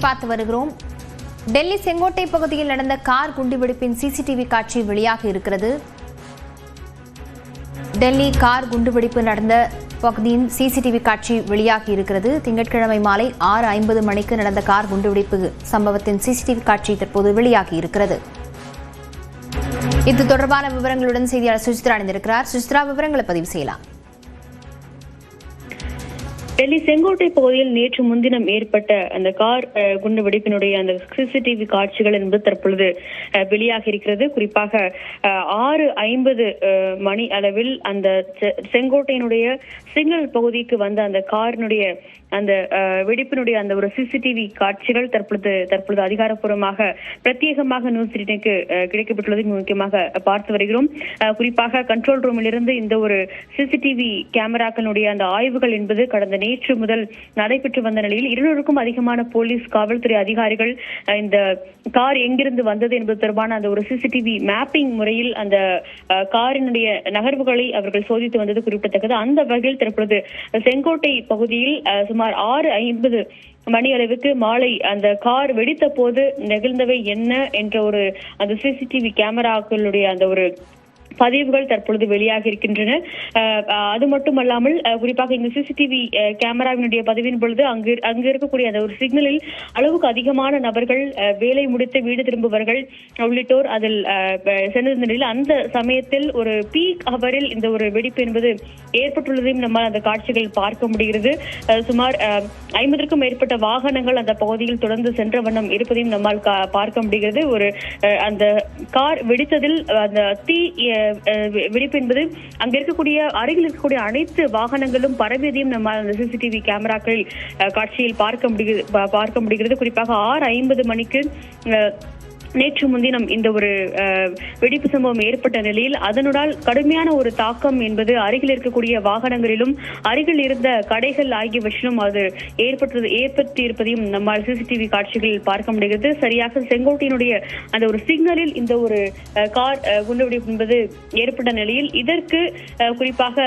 பார்த்து வருகிறோம். டெல்லி செங்கோட்டை பகுதியில் நடந்த கார் குண்டுவெடிப்பின் சிசிடிவி காட்சி வெளியாக இருக்கிறது. டெல்லி கார் குண்டுவெடிப்பு நடந்த பகுதியின் சிசிடிவி காட்சி வெளியாகி இருக்கிறது. திங்கட்கிழமை மாலை 6:50 மணிக்கு நடந்த கார் குண்டுவெடிப்பு சம்பவத்தின் சிசிடிவி காட்சி தற்போது வெளியாகி இருக்கிறது. இது தொடர்பான விவரங்களுடன் செய்தியாளர் சுசித்ரா இணைந்திருக்கிறார். சுசித்ரா, விவரங்களை பதிவு செய்யலாம். டெல்லி செங்கோட்டை பகுதியில் நேற்று முன்தினம் ஏற்பட்ட அந்த கார் குண்டு வெடிப்பினுடைய அந்த சிசிடிவி காட்சிகள் என்பது தற்பொழுது வெளியாகி இருக்கிறது. குறிப்பாக 6:50 மணி அளவில் அந்த செங்கோட்டையினுடைய சிக்னல் பகுதிக்கு வந்த அந்த காரினுடைய அந்த வெடிப்பினுடைய அந்த ஒரு சிசிடிவி காட்சிகள் தற்பொழுது அதிகாரப்பூர்வமாக பிரத்யேகமாக நியூஸ் 18க்கு கிடைக்கப்பட்டுள்ளது முக்கியமாக பார்த்து வருகிறோம். குறிப்பாக கண்ட்ரோல் ரூமில் இருந்து இந்த ஒரு சிசிடிவி கேமராக்களுடைய அந்த ஆய்வுகள் என்பது கடந்த நேற்று முதல் நடைபெற்று வந்த நிலையில் 200க்கும் அதிகமான போலீஸ் காவல்துறை அதிகாரிகள் இந்த கார் எங்கிருந்து வந்தது என்பது தொடர்பான அந்த ஒரு சிசிடிவி மேப்பிங் முறையில் அந்த காரினுடைய நகர்வுகளை அவர்கள் சோதித்து வந்தது குறிப்பிடத்தக்கது. அந்த வகையில் தற்பொழுது செங்கோட்டை பகுதியில் சுமார் 6:50 மணி அளவுக்கு மாலை அந்த கார் வெடித்த போது நிகழ்ந்தவை என்ன என்ற ஒரு அந்த சிசிடிவி கேமராக்களுடைய அந்த ஒரு பதிவுகள் தற்பொழுது வெளியாக இருக்கின்றன. அது மட்டுமல்லாமல் குறிப்பாக இந்த சிசிடிவி கேமராவினுடைய பதிவின் பொழுது அங்கு இருக்கக்கூடிய அந்த ஒரு சிக்னலில் அளவுக்கு அதிகமான நபர்கள் வேலை முடித்து வீடு திரும்புபவர்கள் உள்ளிட்டோர் அதில் சென்றிருந்த நிலையில் அந்த சமயத்தில் ஒரு பீக் அவரில் இந்த ஒரு வெடிப்பு என்பது ஏற்பட்டுள்ளதையும் நம்மால் அந்த காட்சிகள் பார்க்க முடிகிறது. சுமார் 50க்கும் மேற்பட்ட வாகனங்கள் அந்த பகுதியில் தொடர்ந்து சென்ற வண்ணம் இருப்பதையும் நம்மால் பார்க்க முடிகிறது. ஒரு அந்த கார் வெடித்ததில் அந்த தீ வெடிப்பு என்பது அங்க இருக்கக்கூடிய அருகில் இருக்கக்கூடிய அனைத்து வாகனங்களும் பரவியதையும் நம்ம அந்த சிசிடிவி கேமராக்களில் காட்சியில் பார்க்க முடிகிறது. குறிப்பாக 6:50 மணிக்கு நேற்று முன்தினம் இந்த ஒரு வெடிப்பு சம்பவம் ஏற்பட்ட நிலையில் அதனுடன் கடுமையான ஒரு தாக்கம் என்பது அருகில் இருக்கக்கூடிய வாகனங்களிலும் அருகில் இருந்த கடைகள் ஆகியவற்றிலும் அது ஏற்படுத்தி இருப்பதையும் நம்மால் சிசிடிவி காட்சிகளில் பார்க்க முடிகிறது. சரியாக செங்கோட்டையினுடைய அந்த ஒரு சிக்னலில் இந்த ஒரு கார் குண்டுவெடிப்பு என்பது ஏற்பட்ட நிலையில் இதற்கு குறிப்பாக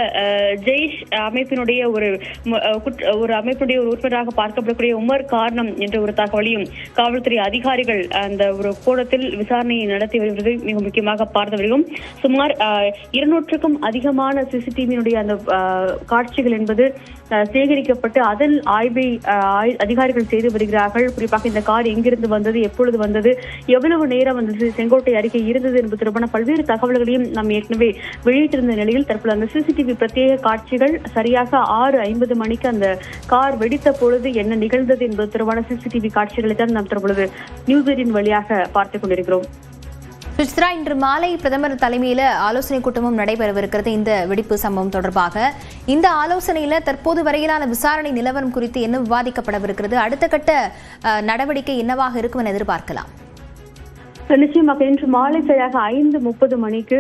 ஜெய்ஷ் அமைப்பினுடைய ஒரு அமைப்பினுடைய ஒரு உறுப்பினராக பார்க்கப்படக்கூடிய உமர் காரணம் என்ற ஒரு தகவலையும் காவல்துறை அதிகாரிகள் அந்த ஒரு கூடத்தில் விசாரணையை நடத்தி வருவது மிக முக்கியமாக பார்த்து வருகிறோம். சுமார் 200க்கும் அதிகமான சிசிடிவியினுடைய அந்த காட்சிகள் என்பது சேகரிக்கப்பட்டு அதில் ஆய்வை அதிகாரிகள் செய்து வருகிறார்கள். குறிப்பாக இந்த கார் எங்கிருந்து வந்தது, எப்பொழுது வந்தது, எவ்வளவு நேரம் அந்த செங்கோட்டை அருகே இருந்தது என்பது தொடர்பான பல்வேறு தகவல்களையும் நாம் ஏற்கனவே வெளியிட்டிருந்த நிலையில் தற்போது அந்த சிசிடிவி பிரத்யேக காட்சிகள் சரியாக 6:50 மணிக்கு அந்த கார் வெடித்த பொழுது என்ன நிகழ்ந்தது என்பது தொடர்பான சிசிடிவி காட்சிகளை தான் நாம் தற்பொழுது நியூஸ் 18 வழியாக பார்த்துக் கொண்டிருக்கிறோம். சுசித்ரா, இன்று மாலை பிரதமர் தலைமையில ஆலோசனை கூட்டமும் நடைபெறவிருக்கிறது இந்த வெடிப்பு சம்பவம் தொடர்பாக. இந்த ஆலோசனையில தற்போது வரையிலான விசாரணை நிலவரம் குறித்து என்ன விவாதிக்கப்படவிருக்கிறது, அடுத்த கட்ட நடவடிக்கை என்னவாக இருக்கும் என எதிர்பார்க்கலாம்? நிச்சயமாக இன்று மாலை சரியாக 5:30 மணிக்கு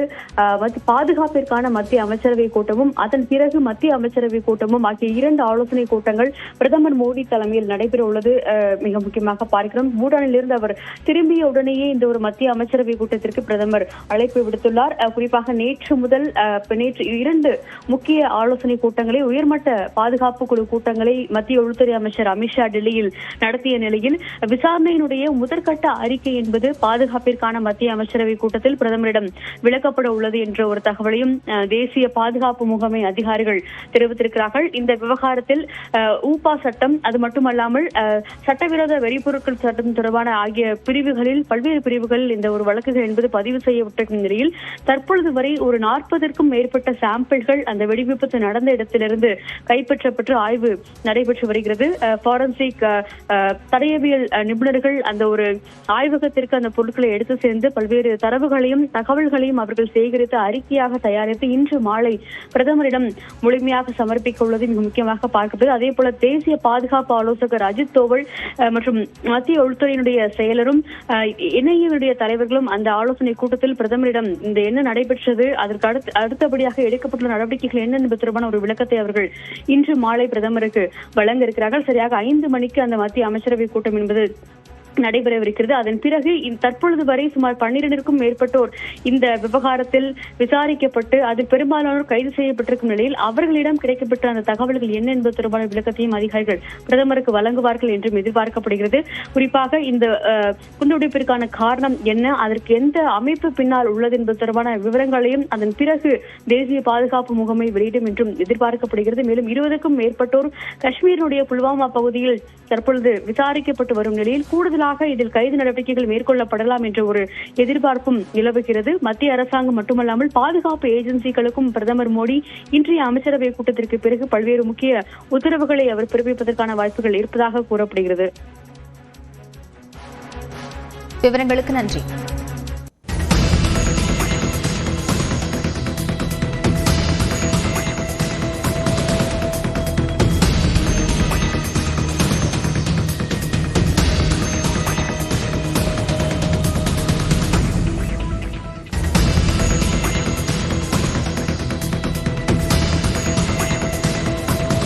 பாதுகாப்பிற்கான மத்திய அமைச்சரவை கூட்டமும் அதன் பிறகு மத்திய அமைச்சரவை கூட்டமும் ஆகிய 2 ஆலோசனை கூட்டங்கள் பிரதமர் மோடி தலைமையில் நடைபெற உள்ளது மிக முக்கியமாக பார்க்கிறோம். பூட்டானில் இருந்து அவர் திரும்பிய உடனேயே இந்த ஒரு மத்திய அமைச்சரவை கூட்டத்திற்கு பிரதமர் அழைப்பு விடுத்துள்ளார். குறிப்பாக நேற்று 2 முக்கிய ஆலோசனை கூட்டங்களை உயர்மட்ட பாதுகாப்பு குழு கூட்டங்களை மத்திய உள்துறை அமைச்சர் அமித்ஷா டெல்லியில் நடத்திய நிலையில் விசாரணையினுடைய முதற்கட்ட அறிக்கை என்பது பாதுகாப்பிற்கான மத்திய அமைச்சரவை கூட்டத்தில் பிரதமரிடம் விளக்கப்பட உள்ளது என்ற ஒரு தகவலையும் தேசிய பாதுகாப்பு முகமை அதிகாரிகள் தெரிவித்திருக்கிறார்கள். இந்த விவகாரத்தில் ஊபா சட்டம், அது மட்டுமல்லாமல் சட்டவிரோத வெறிபொருட்கள் சட்டம் தொடர்பான ஆகிய பிரிவுகளில் பல்வேறு பிரிவுகளில் இந்த ஒரு வழக்குகள் என்பது பதிவு செய்யப்பட்ட நிலையில் தற்பொழுது வரை ஒரு 40ற்கும் மேற்பட்ட சாம்பிள்கள் அந்த வெடிவிபத்து நடந்த இடத்திலிருந்து கைப்பற்றப்பட்டு ஆய்வு நடைபெற்று வருகிறது. ஃபாரன்சிக் தடயவியல் நிபுணர்கள் அந்த ஒரு ஆய்வகத்திற்கு அந்த பொருட்களை எடுத்து சேர்ந்து பல்வேறு தரவுகளையும் தகவல்களையும் அவர்கள் சேகரித்து அறிக்கையாக தயாரித்து இன்று மாலை பிரதமரிடம் முழுமையாக சமர்ப்பிக்க உள்ளது மிக முக்கியமாக பார்க்கப்படுது. அதே போல தேசிய பாதுகாப்பு ஆலோசகர் அஜித் தோவல் மற்றும் மத்திய உள்துறையினுடைய செயலரும் என்ஐஏவுடைய தலைவர்களும் அந்த ஆலோசனை கூட்டத்தில் பிரதமரிடம் இந்த என்ன நடைபெற்றது, அதற்கு அடுத்தபடியாக எடுக்கப்பட்டுள்ள நடவடிக்கைகள் என்ன என்பது தொடர்பான ஒரு விளக்கத்தை அவர்கள் இன்று மாலை பிரதமருக்கு வழங்க இருக்கிறார்கள். சரியாக 5 மணிக்கு அந்த மத்திய அமைச்சரவை கூட்டம் என்பது நடைபெறவிருக்கிறது. அதன் பிறகு தற்பொழுது வரை சுமார் 12க்கும் மேற்பட்டோர் இந்த விவகாரத்தில் விசாரிக்கப்பட்டு அதில் பெரும்பாலானோர் கைது செய்யப்பட்டிருக்கும் நிலையில் அவர்களிடம் கிடைக்கப்பட்ட அந்த தகவல்கள் என்ன என்பது தொடர்பான விளக்கத்தையும் அதிகாரிகள் பிரதமருக்கு வழங்குவார்கள் என்றும் எதிர்பார்க்கப்படுகிறது. குறிப்பாக இந்த குண்டுவெடிப்பிற்கான காரணம் என்ன, அதற்கு எந்த அமைப்பு பின்னால் உள்ளது என்பது தொடர்பான விவரங்களையும் அதன் பிறகு தேசிய பாதுகாப்பு முகமை வெளியிடும் என்றும் எதிர்பார்க்கப்படுகிறது. மேலும் 20க்கும் மேற்பட்டோர் காஷ்மீருடைய புல்வாமா பகுதியில் தற்பொழுது விசாரிக்கப்பட்டு வரும் நிலையில் கூடுதலாக இதில் கைது நடவடிக்கைகள் மேற்கொள்ளப்படலாம் என்ற ஒரு எதிர்பார்ப்பும் நிலவுகிறது. மத்திய அரசாங்கம் மட்டுமல்லாமல் பாதுகாப்பு ஏஜென்சிகளுக்கும் பிரதமர் மோடி இன்றைய அமைச்சரவை கூட்டத்திற்கு பிறகு பல்வேறு முக்கிய உத்தரவுகளை அவர் பிறப்பிப்பதற்கான வாய்ப்புகள் இருப்பதாக கூறப்படுகிறது. விவரங்களுக்கு நன்றி.